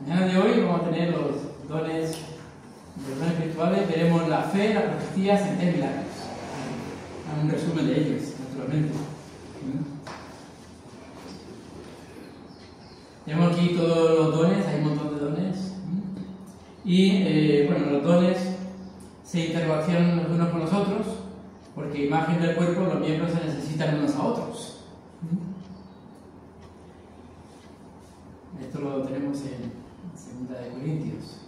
mañana de hoy vamos a tener los dones espirituales. Veremos la fe, la profecía, sentir milagros. Un resumen de ellos, naturalmente. Tenemos aquí todos los dones, hay un montón de dones. Y bueno, los dones se interrelacionan los unos con los otros, porque imagen del cuerpo, los miembros se necesitan unos a otros. Esto lo tenemos en 2 de Corintios.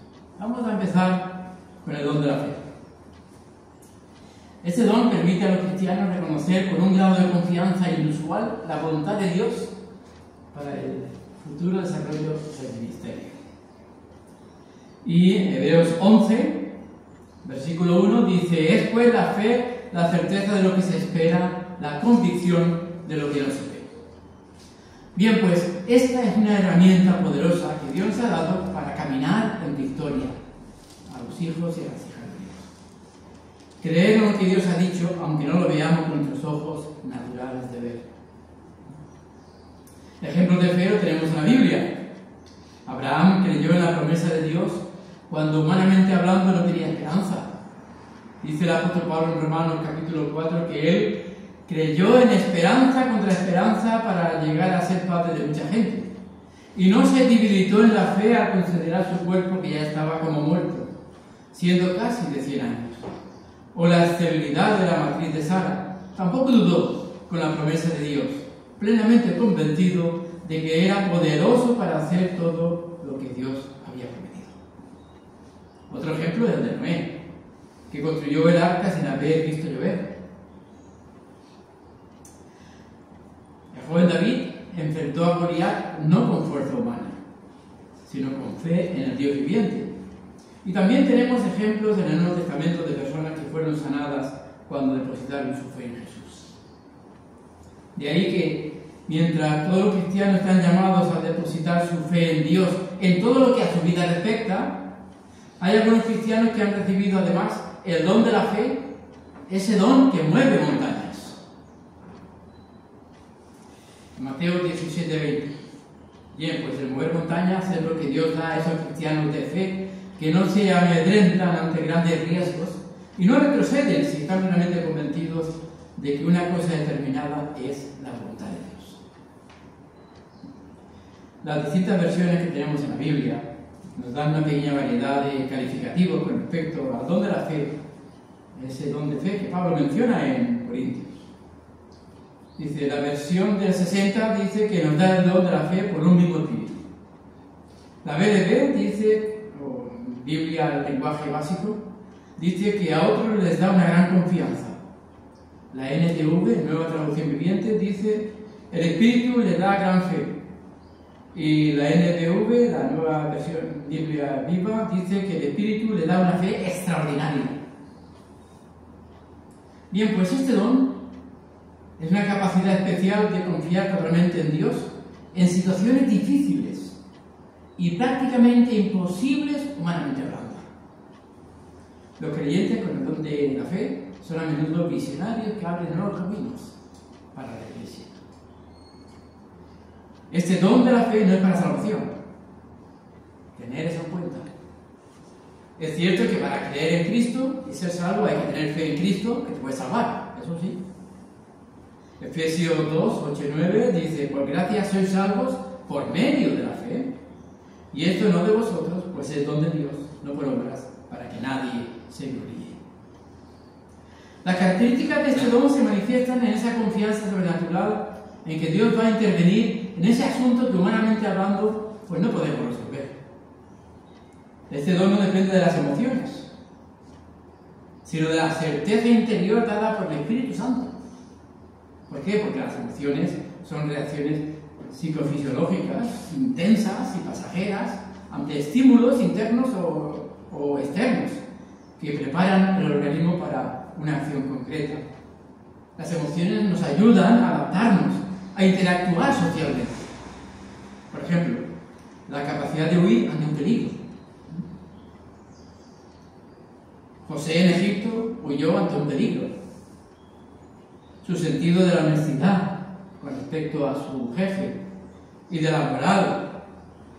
Vamos a empezar con el don de la fe. Este don permite a los cristianos reconocer con un grado de confianza inusual la voluntad de Dios para el futuro desarrollo del ministerio. Y en Hebreos 11, versículo 1, dice: es pues la fe, la certeza de lo que se espera, la convicción de lo que no se ve. Bien, pues esta es una herramienta poderosa que Dios nos ha dado para caminar en victoria a los hijos y a las hijas de Dios. Creer en lo que Dios ha dicho, aunque no lo veamos con nuestros ojos naturales de ver. Ejemplos de fe lo tenemos en la Biblia. Abraham creyó en la promesa de Dios cuando humanamente hablando no tenía esperanza. Dice el apóstol Pablo en Romanos capítulo 4 que él creyó en esperanza contra esperanza para llegar a ser padre de mucha gente. Y no se debilitó en la fe al considerar su cuerpo que ya estaba como muerto, siendo casi de 100 años. O la esterilidad de la matriz de Sara. Tampoco dudó con la promesa de Dios, plenamente convencido de que era poderoso para hacer todo lo que Dios había prometido. Otro ejemplo es el de Noé, que construyó el arca sin haber visto llover. El joven David enfrentó a Goliat no con fuerza humana, sino con fe en el Dios viviente. Y también tenemos ejemplos en el Nuevo Testamento de personas que fueron sanadas cuando depositaron su fe en Jesús. De ahí que, mientras todos los cristianos están llamados a depositar su fe en Dios en todo lo que a su vida respecta, hay algunos cristianos que han recibido además el don de la fe, ese don que mueve montañas. Mateo 17:20. Bien, pues el mover montañas es lo que Dios da a esos cristianos de fe que no se amedrentan ante grandes riesgos y no retroceden si están plenamente convencidos de que una cosa determinada es la voluntad de Dios. Las distintas versiones que tenemos en la Biblia nos dan una pequeña variedad de calificativos con respecto al don de la fe, ese don de fe que Pablo menciona en Corintios. Dice, la versión del 60 dice que nos da el don de la fe por un mismo espíritu. La BDB dice, o Biblia el lenguaje básico, dice que a otros les da una gran confianza. La NTV, Nueva Traducción Viviente, dice, el espíritu les da gran fe. Y la NBV, la nueva versión Biblia Viva, dice que el espíritu le da una fe extraordinaria. Bien, pues este don es una capacidad especial de confiar totalmente en Dios en situaciones difíciles y prácticamente imposibles humanamente hablando. Los creyentes con el don de la fe son a menudo visionarios que abren nuevos caminos para la Iglesia. Este don de la fe no es para salvación. Tener eso en cuenta. Es cierto que para creer en Cristo y ser salvo hay que tener fe en Cristo que te puede salvar, eso sí. Efesios 2, 8 y 9 dice: por gracia sois salvos por medio de la fe, y esto no de vosotros, pues es don de Dios, no por obras, para que nadie se gloríe. Las características de este don se manifiestan en esa confianza sobrenatural en que Dios va a intervenir en ese asunto que humanamente hablando, pues no podemos resolver. Este don no depende de las emociones, sino de la certeza interior dada por el Espíritu Santo. ¿Por qué? Porque las emociones son reacciones psicofisiológicas, intensas y pasajeras, ante estímulos internos o externos, que preparan el organismo para una acción concreta. Las emociones nos ayudan a adaptarnos, a interactuar socialmente. Por ejemplo, la capacidad de huir ante un peligro. José en Egipto huyó ante un peligro. Su sentido de la honestidad con respecto a su jefe y de la moral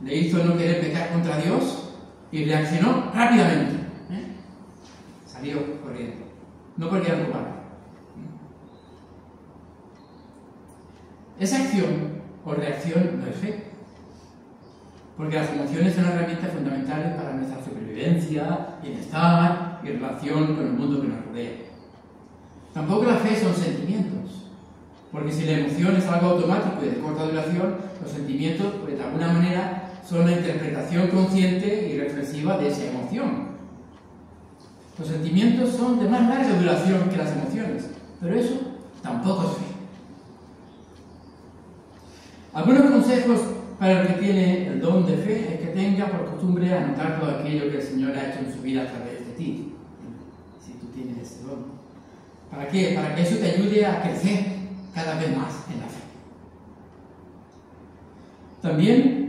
le hizo no querer pecar contra Dios y reaccionó rápidamente. Salió corriendo. No porque era culpable. Esa acción o reacción no es fe. Porque las emociones son herramientas fundamentales para nuestra supervivencia, bienestar y relación con el mundo que nos rodea. Tampoco la fe son sentimientos. Porque si la emoción es algo automático y de corta duración, los sentimientos, pues de alguna manera, son la interpretación consciente y reflexiva de esa emoción. Los sentimientos son de más larga duración que las emociones, pero eso tampoco es fe. Algunos consejos para el que tiene el don de fe es que tenga por costumbre anotar todo aquello que el Señor ha hecho en su vida a través de ti, si tú tienes ese don. ¿Para qué? Para que eso te ayude a crecer cada vez más en la fe. También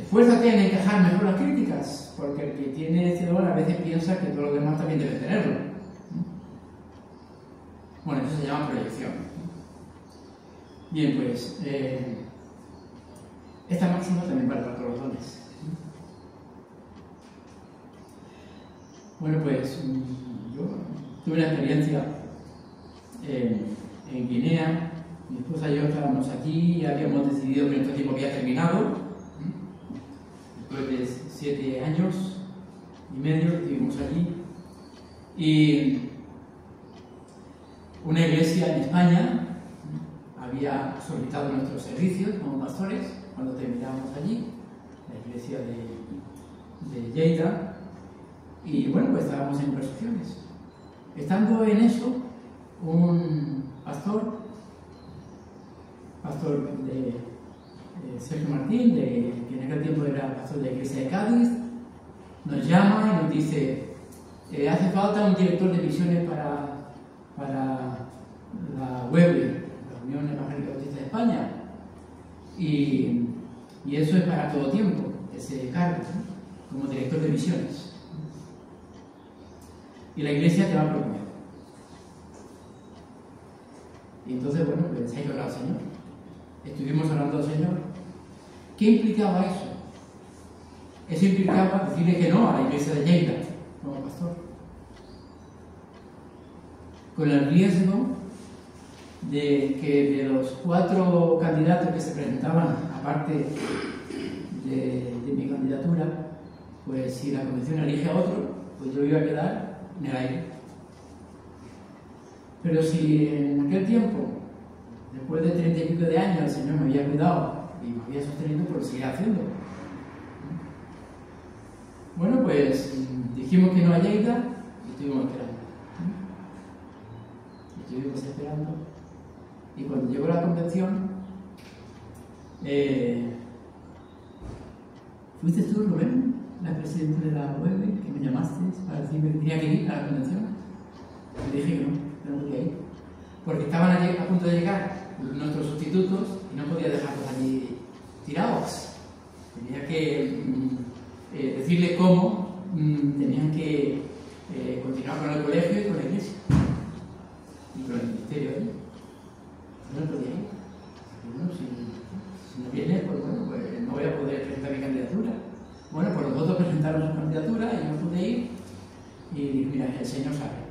esfuérzate en encajar mejor las críticas, porque el que tiene ese don a veces piensa que todos los demás también deben tenerlo. Bueno, eso se llama proyección. Bien, pues esta máxima también vale para todos los dones. Bueno, pues yo tuve una experiencia en Guinea. Mi esposa y yo estábamos aquí y habíamos decidido que nuestro tiempo había terminado. Después de 7 años y medio estuvimos allí. Y una iglesia en España había solicitado nuestros servicios como pastores cuando terminamos allí, la iglesia de Lleida. Y bueno, pues estábamos en conversaciones. Estando en eso, un pastor de Sergio Martín, que en aquel tiempo era pastor de la iglesia de Cádiz, nos llama y nos dice: hace falta un director de misiones para la UEB, la Unión Evangélica Bautista de España, y eso es para todo tiempo, ese cargo, ¿no? Como director de misiones. Y la iglesia te va a proponer. Y entonces, bueno, pues se ha llorado al Señor. Estuvimos hablando al Señor. ¿Qué implicaba eso? Eso implicaba decirle que no a la iglesia de Lleida como pastor. Con el riesgo de que de los 4 candidatos que se presentaban, aparte de mi candidatura, pues si la comisión elige a otro, pues yo iba a quedar en el aire. Pero si en aquel tiempo, después de 30 y pico de años, el Señor me había cuidado y me había sostenido, pues lo seguía haciendo. Bueno, pues dijimos que no a Lleida y estuvimos esperando. Estuvimos esperando. Y cuando llegó la convención, ¿fuiste tú, Rubén, la presidenta de la UEB, que me llamaste para decirme que tenía que ir a la convención? Le dije que no, que no podía ir. Porque estaban a punto de llegar nuestros sustitutos y no podía dejarlos allí tirados. Tenía que decirle cómo tenían que continuar con el colegio y con la iglesia. Y con el ministerio allí. No podía ir. Bueno, si no viene, pues bueno, pues no voy a poder presentar mi candidatura. Bueno, pues los otros presentaron su candidatura y yo no pude ir. Y dije: mira, el Señor sabe.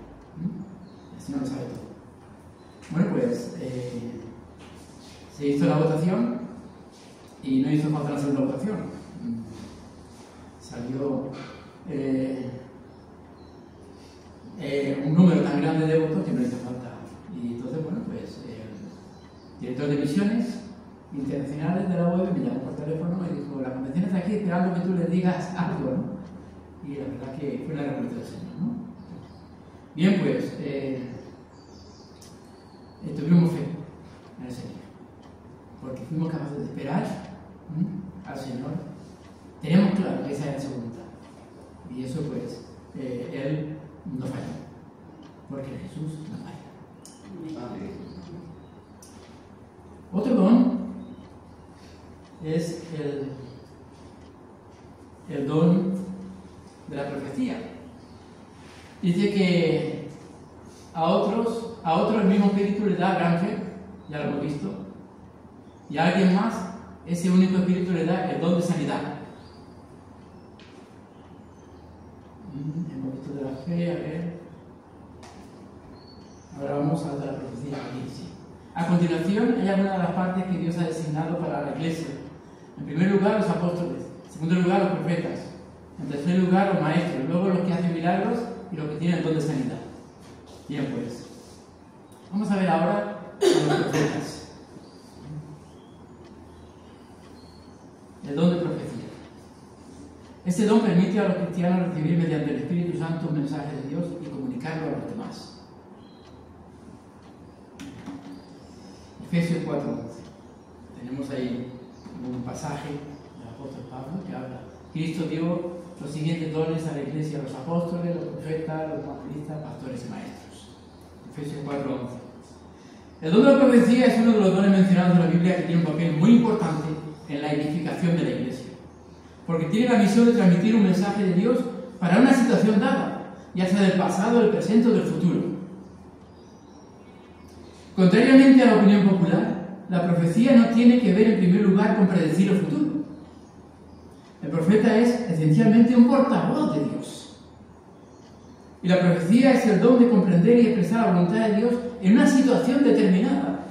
El Señor lo sabe todo. Bueno, pues se hizo la votación y no hizo falta la segunda votación. Salió un número tan grande de votos que no hizo falta. Y entonces, bueno, pues el director de misiones internacionales de la UEB me llamó por teléfono y dijo: la convención está aquí esperando que tú les digas algo, ¿no? Y la verdad que fue una respuesta del Señor, ¿no? Bien, pues tuvimos fe en el Señor, porque fuimos capaces de esperar al Señor. Teníamos claro que esa era su voluntad, y eso pues Él no falla, porque Jesús no falla. Otro don es el don de la profecía. Dice que a otros el mismo espíritu le da gran fe, ya lo hemos visto, y a alguien más ese único espíritu le da el don de sanidad. vamos a la profecía aquí, sí. A continuación, hay algunas de las partes que Dios ha designado para la iglesia. En primer lugar, los apóstoles. En segundo lugar, los profetas. En tercer lugar, los maestros. Luego, los que hacen milagros y los que tienen el don de sanidad. Bien, pues. Vamos a ver ahora a los profetas. El don de profecía. Este don permite a los cristianos recibir mediante el Espíritu Santo un mensaje de Dios y comunicarlo a los demás. Efesios 4:11. Tenemos ahí un pasaje del apóstol Pablo que habla. Cristo dio los siguientes dones a la iglesia: los apóstoles, los profetas, los evangelistas, pastores y maestros. Efesios 4:11. El don de la profecía es uno de los dones mencionados en la Biblia que tiene un papel muy importante en la edificación de la iglesia, porque tiene la misión de transmitir un mensaje de Dios para una situación dada, ya sea del pasado, del presente o del futuro. Contrariamente a la opinión popular, la profecía no tiene que ver en primer lugar con predecir el futuro. El profeta es esencialmente un portavoz de Dios. Y la profecía es el don de comprender y expresar la voluntad de Dios en una situación determinada,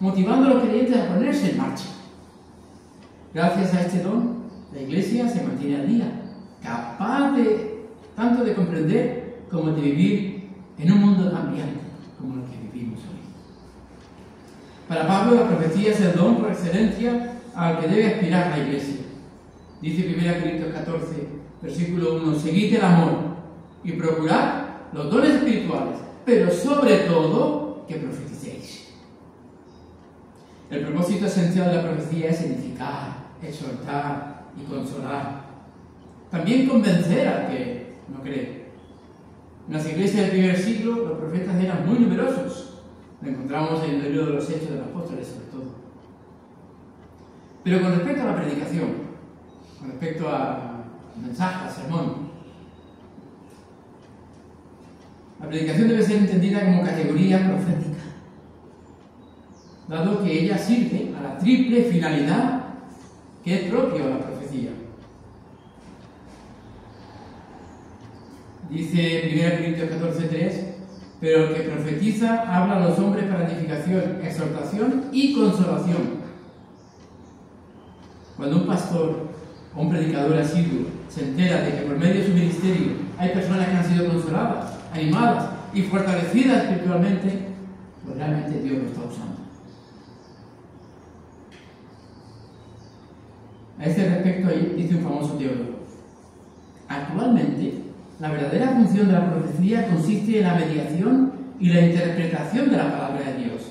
motivando a los creyentes a ponerse en marcha. Gracias a este don, la Iglesia se mantiene al día, capaz tanto de comprender como de vivir en un mundo cambiante como el que vivimos hoy. Para Pablo, la profecía es el don por excelencia al que debe aspirar la Iglesia. Dice 1 Corintios 14, versículo 1, seguid el amor y procurad los dones espirituales, pero sobre todo que profeticéis. El propósito esencial de la profecía es edificar, exhortar y consolar. También convencer al que no cree. En las iglesias del primer siglo los profetas eran muy numerosos. Lo encontramos en el libro de los Hechos de los Apóstoles sobre todo. Pero con respecto a la predicación, con respecto al mensaje, al sermón, la predicación debe ser entendida como categoría profética, dado que ella sirve a la triple finalidad que es propio a la profecía. Dice 1 Corintios 14:3, pero el que profetiza habla a los hombres para edificación, exhortación y consolación. Cuando un pastor o un predicador asiduo se entera de que por medio de su ministerio hay personas que han sido consoladas, animadas y fortalecidas espiritualmente, pues realmente Dios lo está usando. A este respecto dice un famoso teólogo: actualmente, la verdadera función de la profecía consiste en la mediación y la interpretación de la palabra de Dios,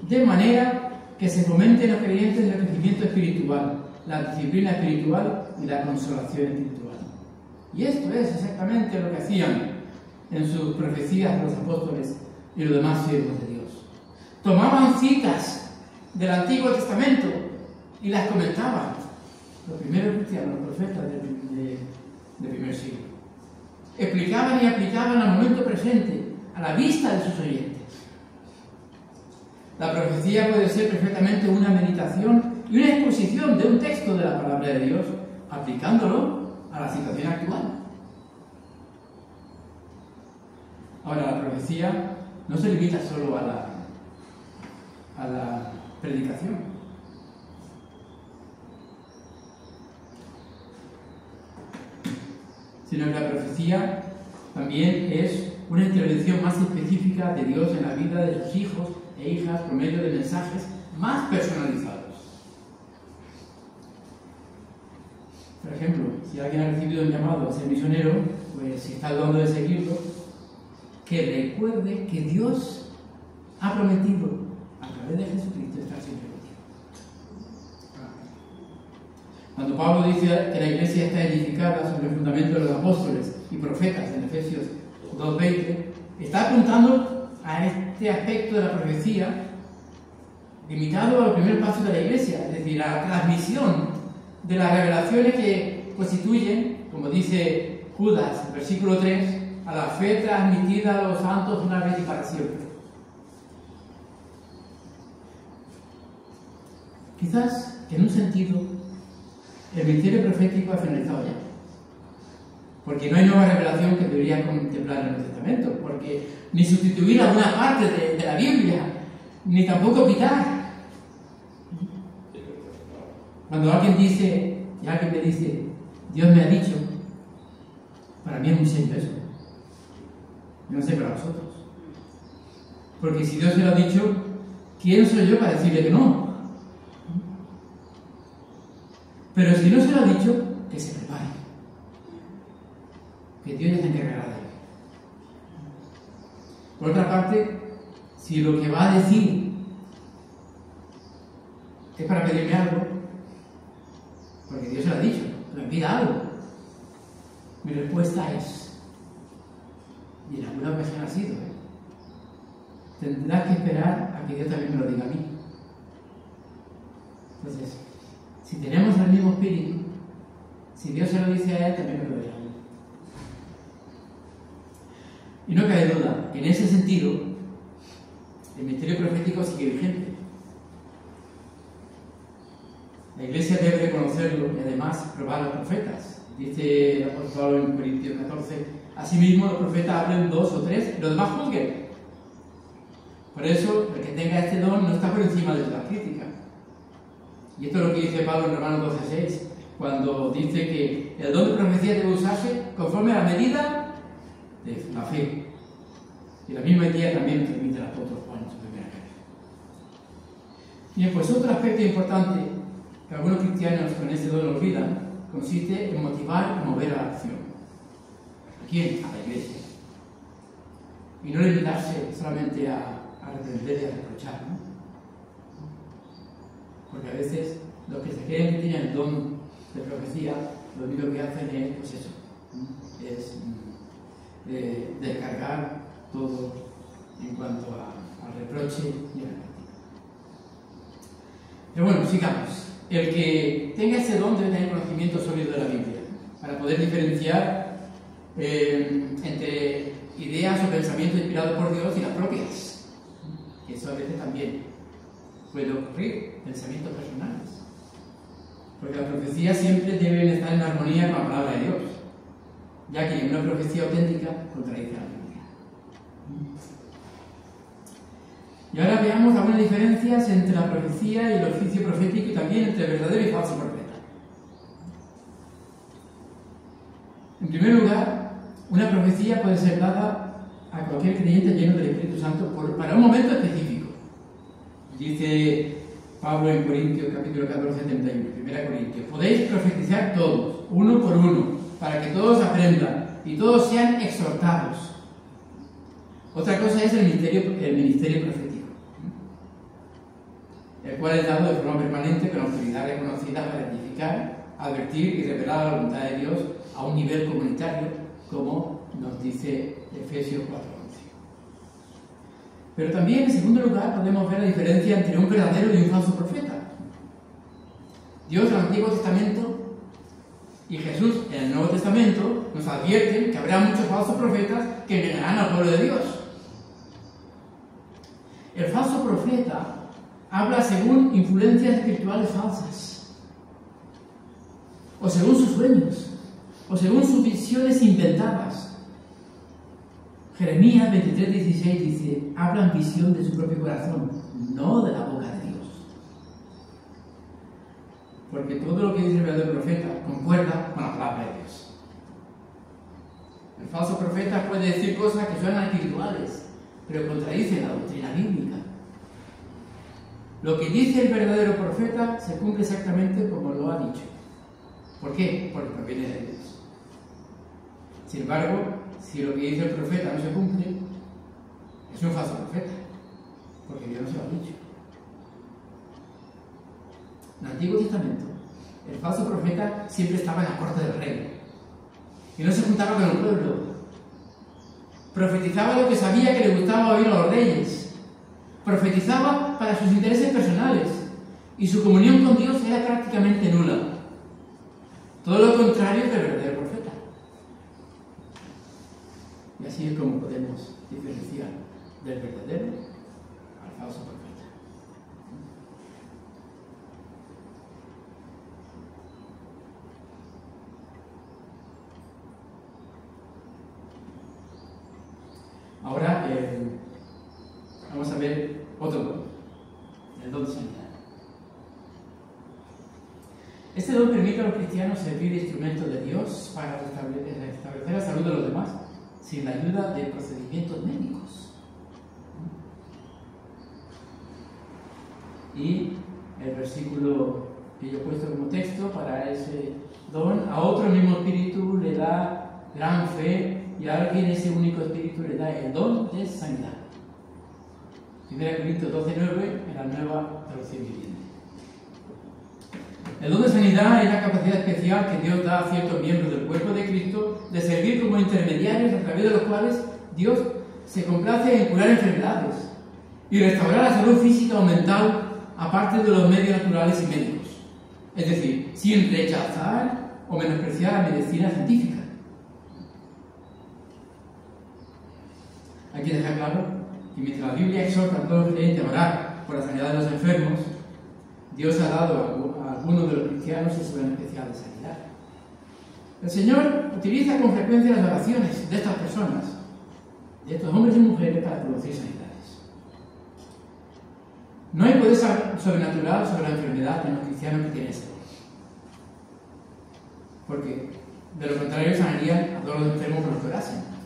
de manera que se fomente en los creyentes el crecimiento espiritual, la disciplina espiritual y la consolación espiritual. Y esto es exactamente lo que hacían en sus profecías los apóstoles y los demás siervos de Dios. Tomaban citas del Antiguo Testamento y las comentaban. Los primeros cristianos, los profetas del primer siglo. Explicaban y aplicaban al momento presente, a la vista de sus oyentes. La profecía puede ser perfectamente una meditación y una exposición de un texto de la palabra de Dios, aplicándolo a la situación actual. Ahora, la profecía no se limita solo a la predicación. Sino que la profecía también es una intervención más específica de Dios en la vida de sus hijos e hijas por medio de mensajes más personalizados. Por ejemplo, si alguien ha recibido un llamado a ser misionero, pues si está dudando de seguirlo, que recuerde que Dios ha prometido a través de Jesucristo estar siempre contigo. Cuando Pablo dice que la iglesia está edificada sobre el fundamento de los apóstoles y profetas en Efesios 2:20, está apuntando a este aspecto de la profecía limitado a los primeros pasos de la iglesia, es decir, a la transmisión de las revelaciones que constituyen, como dice Judas, versículo 3, a la fe transmitida a los santos una vez y para siempre. Quizás, en un sentido, el ministerio profético ha finalizado ya. Porque no hay nueva revelación que debería contemplar en el Nuevo Testamento, porque ni sustituir alguna parte de la Biblia, ni tampoco quitar. Cuando alguien dice, y alguien me dice, Dios me ha dicho, para mí es muy serio eso. Yo no sé para vosotros. Porque si Dios me lo ha dicho, ¿quién soy yo para decirle que no? Pero si no se lo ha dicho, que se prepare. Que Dios ya se encargará de él. Por otra parte, si lo que va a decir es para pedirme algo, porque Dios se lo ha dicho, que me pida algo, mi respuesta es, y en alguna ocasión ha sido, tendrás que esperar a que Dios también me lo diga a mí. Entonces, si tenemos el mismo espíritu, si Dios se lo dice a él, también me lo dirá a mí. Y no cabe duda que en ese sentido, el misterio profético sigue vigente. La Iglesia debe reconocerlo y además probar a los profetas. Dice el apóstol Pablo en Corintios 14, asimismo los profetas hablen 2 o 3, y los demás juzguen. Por eso, el que tenga este don no está por encima de la crítica. Y esto es lo que dice Pablo en Romanos 12:6, cuando dice que el don de profecía debe usarse conforme a la medida de la fe. Y la misma idea también nos transmite el apóstol Juan en su primera carta. Bien, pues otro aspecto importante que algunos cristianos con este don olvidan consiste en motivar y mover a la acción. ¿A quién? A la Iglesia. Y no limitarse solamente a reprender y a reprochar, ¿no? Porque a veces los que se creen que tienen el don de profecía, lo único que hacen es, pues eso, es descargar todo en cuanto al reproche y a la crítica. Pero bueno, sigamos. El que tenga ese don debe tener conocimiento sólido de la Biblia, para poder diferenciar entre ideas o pensamientos inspirados por Dios y las propias. Y eso a veces también puede ocurrir, pensamientos personales. Porque las profecías siempre deben estar en armonía con la palabra de Dios, ya que ninguna profecía auténtica contradice a la Biblia. Y ahora veamos algunas diferencias entre la profecía y el oficio profético y también entre verdadero y falso profeta. En primer lugar, una profecía puede ser dada a cualquier creyente lleno del Espíritu Santo para un momento específico. Dice Pablo en Corintios capítulo 14, 71, 1 Corintios, podéis profetizar todos, uno por uno, para que todos aprendan y todos sean exhortados. Otra cosa es el ministerio profético, el cual es dado de forma permanente con autoridad reconocida para edificar, advertir y revelar la voluntad de Dios a un nivel comunitario, como nos dice Efesios 4:11. Pero también, en segundo lugar, podemos ver la diferencia entre un verdadero y un falso profeta. Dios en el Antiguo Testamento y Jesús en el Nuevo Testamento nos advierten que habrá muchos falsos profetas que engañarán al pueblo de Dios. El falso profeta habla según influencias espirituales falsas, o según sus sueños, o según sus visiones inventadas. Jeremías 23:16 dice, hablan visión de su propio corazón, no de la boca de Dios. Porque todo lo que dice el verdadero profeta concuerda con la palabra de Dios. El falso profeta puede decir cosas que suenan espirituales, pero contradicen la doctrina bíblica. Lo que dice el verdadero profeta se cumple exactamente como lo ha dicho. ¿Por qué? Porque proviene de Dios. Sin embargo, si lo que dice el profeta no se cumple, es un falso profeta, porque Dios no se lo ha dicho. En el Antiguo Testamento, el falso profeta siempre estaba en la corte del rey y no se juntaba con el pueblo. Profetizaba lo que sabía que le gustaba oír a los reyes. Profetizaba para sus intereses personales y su comunión con Dios era prácticamente nula. Todo lo contrario del verdadero profeta. Y así es como podemos diferenciar del verdadero al falso profeta. vamos a ver otro don, el don de sanidad. Este don permite a los cristianos servir de instrumentos de Dios para restablecer la salud de los demás sin la ayuda de procedimientos médicos. Y el versículo que yo he puesto como texto para ese don: a otro mismo espíritu le da gran fe, y a alguien ese único espíritu le da el don de sanidad. 1 Corintios 12:9 en la Nueva Traducción Viviente. El don de sanidad es la capacidad especial que Dios da a ciertos miembros del cuerpo de Cristo de servir como intermediarios a través de los cuales Dios se complace en curar enfermedades y restaurar la salud física o mental aparte de los medios naturales y médicos. Es decir, sin rechazar o menospreciar la medicina científica. Hay que dejar claro que mientras la Biblia exhorta a todos los creyentes a orar por la sanidad de los enfermos, Dios ha dado a algunos de los cristianos ese don especial de sanidad. El Señor utiliza con frecuencia las oraciones de estas personas, de estos hombres y mujeres, para producir sanidades. No hay poder sobrenatural sobre la enfermedad en los cristianos que tienen ese don, porque de lo contrario sanarían a todos los enfermos que los que orasen.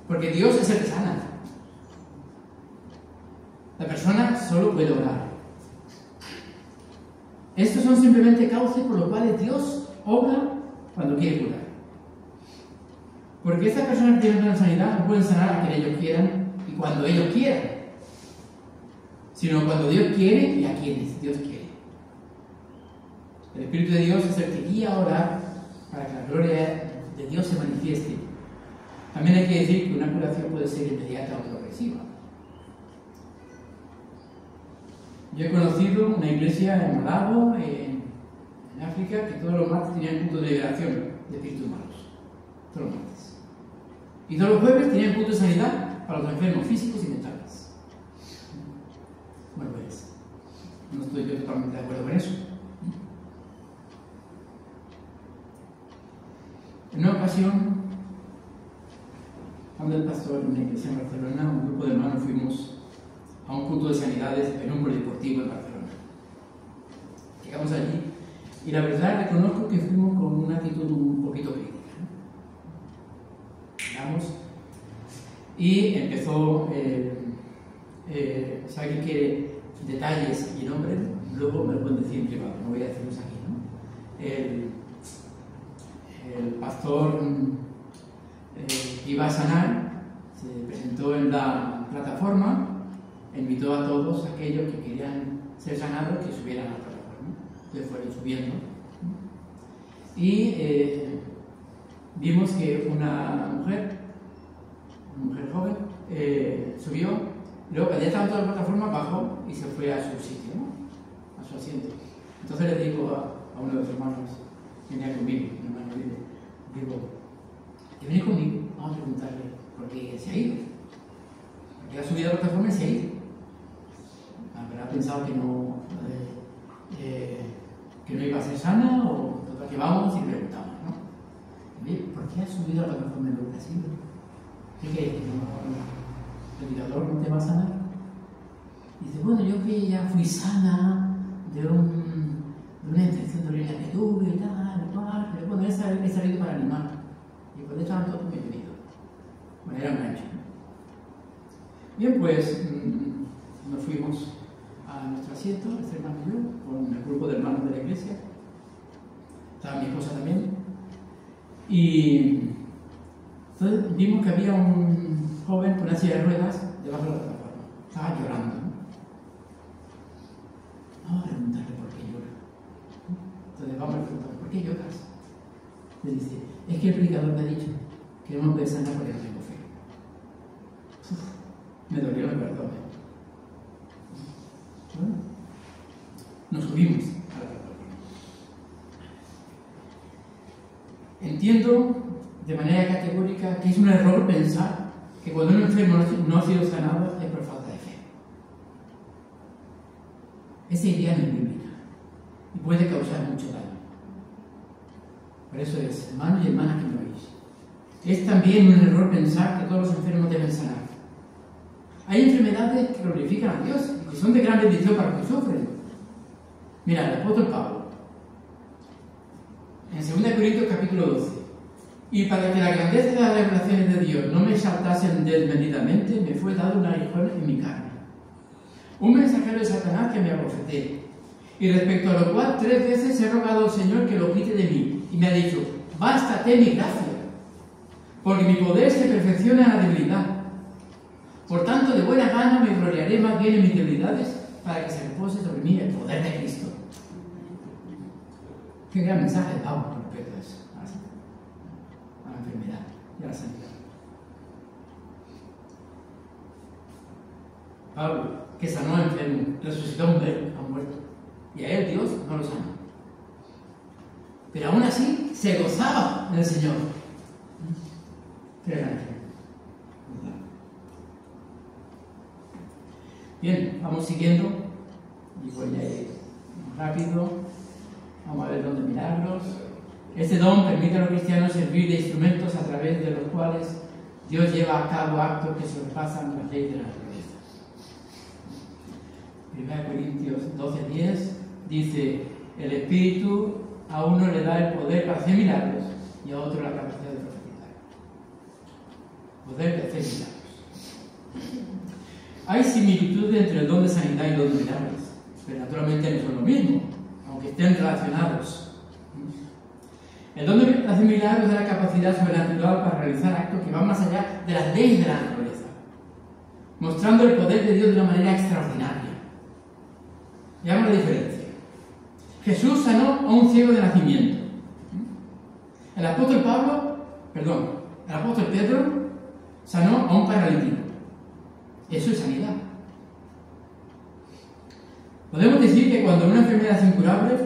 Porque Dios es el que sana. La persona solo puede orar. Estos son simplemente cauces por los cuales Dios obra cuando quiere curar. Porque estas personas que tienen la sanidad no pueden sanar a quien ellos quieran y cuando ellos quieran, sino cuando Dios quiere y a quienes Dios quiere. El Espíritu de Dios es el que guía a orar para que la gloria de Dios se manifieste. También hay que decir que una curación puede ser inmediata o progresiva. Yo he conocido una iglesia en Malabo, en África, que todos los martes tenían culto de liberación de espíritus malos. Todos los martes. Y todos los jueves tenían culto de sanidad para los enfermos físicos y mentales. Bueno, pues, no estoy yo totalmente de acuerdo con eso. En una ocasión, cuando el pastor en una iglesia en Barcelona, un grupo de hermanos fuimos a un culto de sanidades en un polideportivo en Barcelona. Llegamos allí y la verdad reconozco que fuimos con una actitud un poquito crítica. Llegamos y empezó, si alguien quiere detalles y nombres, luego me lo pueden decir en privado, no voy a decirlos aquí, ¿no? El pastor que iba a sanar se presentó en la plataforma, invitó a todos aquellos que querían ser sanados que subieran a la plataforma. Entonces fueron subiendo. Y vimos que una mujer joven, subió, luego cuando ya estaba en toda la plataforma bajó y se fue a su sitio, ¿no? A su asiento. Entonces le digo a uno de los hermanos que venía conmigo, mi hermano Libre, digo, que viene conmigo, vamos a preguntarle por qué se ha ido. Porque ha subido a la plataforma y se ha ido. Pero ha pensado que no iba a ser sana, o total que vamos y preguntamos, ¿no? ¿Por qué has subido a la plataforma de Lucas? ¿Qué crees? ¿Que el tirador no te va a sanar? Y dice, bueno, yo que ya fui sana de una infección de orina que tuve y tal, pero bueno, he salido para animar. Y por eso estaban todos bienvenidos. Bueno, era un rancho. Bien, pues nos fuimos a nuestro asiento, este hermano y yo, con el grupo de hermanos de la iglesia. Estaba mi esposa también. Y entonces vimos que había un joven con una silla de ruedas debajo de la plataforma. Estaba llorando, ¿no? Vamos a preguntarle por qué llora. Entonces vamos a preguntarle, ¿por qué lloras? Le dice, es que el predicador me ha dicho que no me puede sanar porque no tengo fe. Me dolió el perdón. Bueno, nos subimos a la plataforma. Entiendo de manera categórica que es un error pensar que cuando un enfermo no ha sido sanado es por falta de fe. Esa idea no es bíblica y puede causar mucho daño. Por eso es, hermanos y hermanas que me oís, es también un error pensar que todos los enfermos deben sanar, Hay enfermedades que glorifican a Dios y que son de gran bendición para los que sufren. Mira, el apóstol Pablo, en 2 Corintios capítulo 12, y para que la grandeza de las revelaciones de Dios no me exaltasen desmedidamente, me fue dado un aguijón en mi carne, un mensajero de Satanás que me abofeté, y respecto a lo cual 3 veces he rogado al Señor que lo quite de mí, y me ha dicho, bástate mi gracia, porque mi poder se perfecciona en la debilidad. Por tanto, de buena gana me gloriaré más bien en mis debilidades, para que se repose sobre mí el poder de Cristo. Qué gran mensaje de Pablo con respecto a eso, a la enfermedad y a la sanidad. Pablo, que sanó a enfermo, resucitó a un muerto, y a él Dios no lo sanó. Pero aún así se gozaba en el Señor. Qué gran ejemplo. Bien, vamos siguiendo, y voy a ir rápido. Vamos a ver dónde milagros. Este don permite a los cristianos servir de instrumentos a través de los cuales Dios lleva a cabo actos que sobrepasan las leyes de la naturaleza. 1 Corintios 12:10 dice: el Espíritu a uno le da el poder para hacer milagros y a otro la capacidad de profetizar. Poder de hacer milagros. Hay similitudes entre el don de sanidad y el don de milagros, pero naturalmente no son lo mismo, aunque estén relacionados. El don de hacer milagros es la capacidad sobrenatural para realizar actos que van más allá de las leyes de la naturaleza, mostrando el poder de Dios de una manera extraordinaria. Veamos la diferencia. Jesús sanó a un ciego de nacimiento. El apóstol Pedro sanó a un paralítico. Eso es sanidad. Podemos decir que cuando una enfermedad es incurable,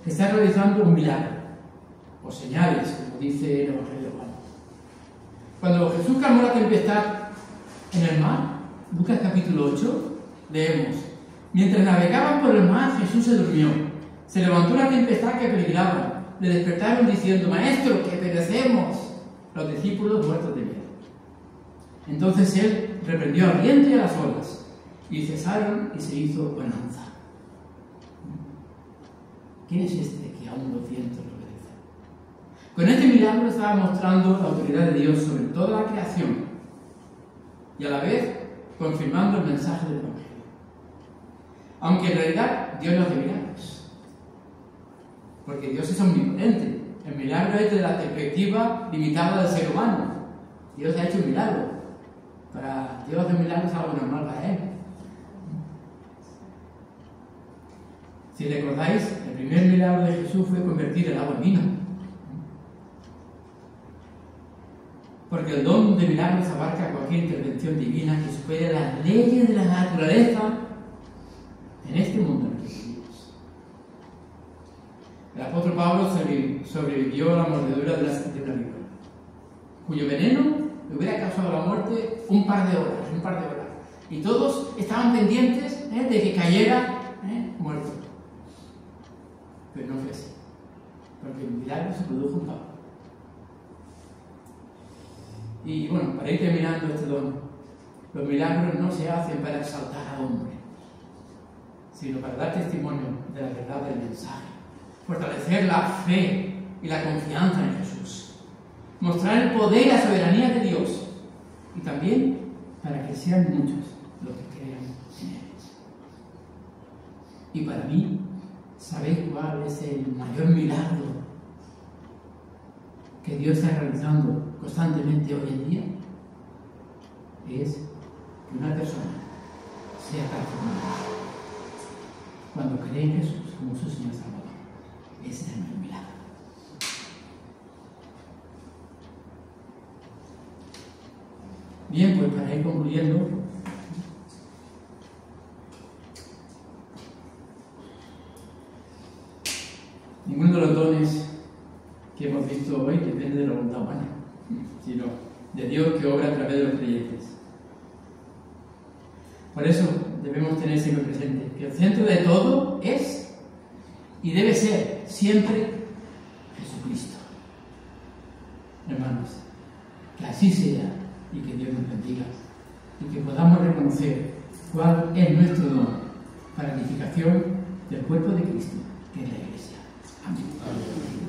se está realizando un milagro, o señales, como dice el Evangelio de Juan. Cuando Jesús calmó la tempestad en el mar, Lucas capítulo 8, leemos: mientras navegaban por el mar, Jesús se durmió. Se levantó una tempestad que peligraba. Le despertaron diciendo: Maestro, que perecemos. Los discípulos muertos de miedo. Entonces él reprendió al viento y a las olas, y cesaron y se hizo bonanza. ¿Quién es este que aún los vientos lo obedecen? Con este milagro estaba mostrando la autoridad de Dios sobre toda la creación y a la vez confirmando el mensaje del Evangelio. Aunque en realidad Dios no hace milagros, porque Dios es omnipotente. El milagro es de la perspectiva limitada del ser humano. Dios ha hecho un milagro. Para Dios hacer milagros es algo normal para Él. Si recordáis, el primer milagro de Jesús fue convertir el agua en vino. Porque el don de milagros abarca cualquier intervención divina que supere las leyes de la naturaleza en este mundo en el que vivimos. El apóstol Pablo sobrevivió a la mordedura de una víbora, cuyo veneno le hubiera causado la muerte un par de horas. Y todos estaban pendientes de que cayera muerto. Pero no fue así, porque el milagro se produjo en Pablo. Y bueno, para ir terminando este don, los milagros no se hacen para exaltar a hombre, sino para dar testimonio de la verdad del mensaje, fortalecer la fe y la confianza en Jesús, mostrar el poder y la soberanía de Dios, y también para que sean muchos los que crean en Él. Y para mí, ¿sabéis cuál es el mayor milagro que Dios está realizando constantemente hoy en día? Es que una persona sea transformada cuando cree en Jesús como su Señor Salvador. Ese es el mayor milagro. Bien, pues para ir concluyendo, ninguno de los dones que hemos visto hoy depende de la voluntad humana, sino de Dios que obra a través de los creyentes. Por eso debemos tener siempre presente que el centro de todo es y debe ser siempre Jesucristo. Hermanos, que así sea y que Dios nos bendiga. y que podamos reconocer cuál es nuestro don para la edificación del cuerpo de Cristo, que es la Iglesia. Amén.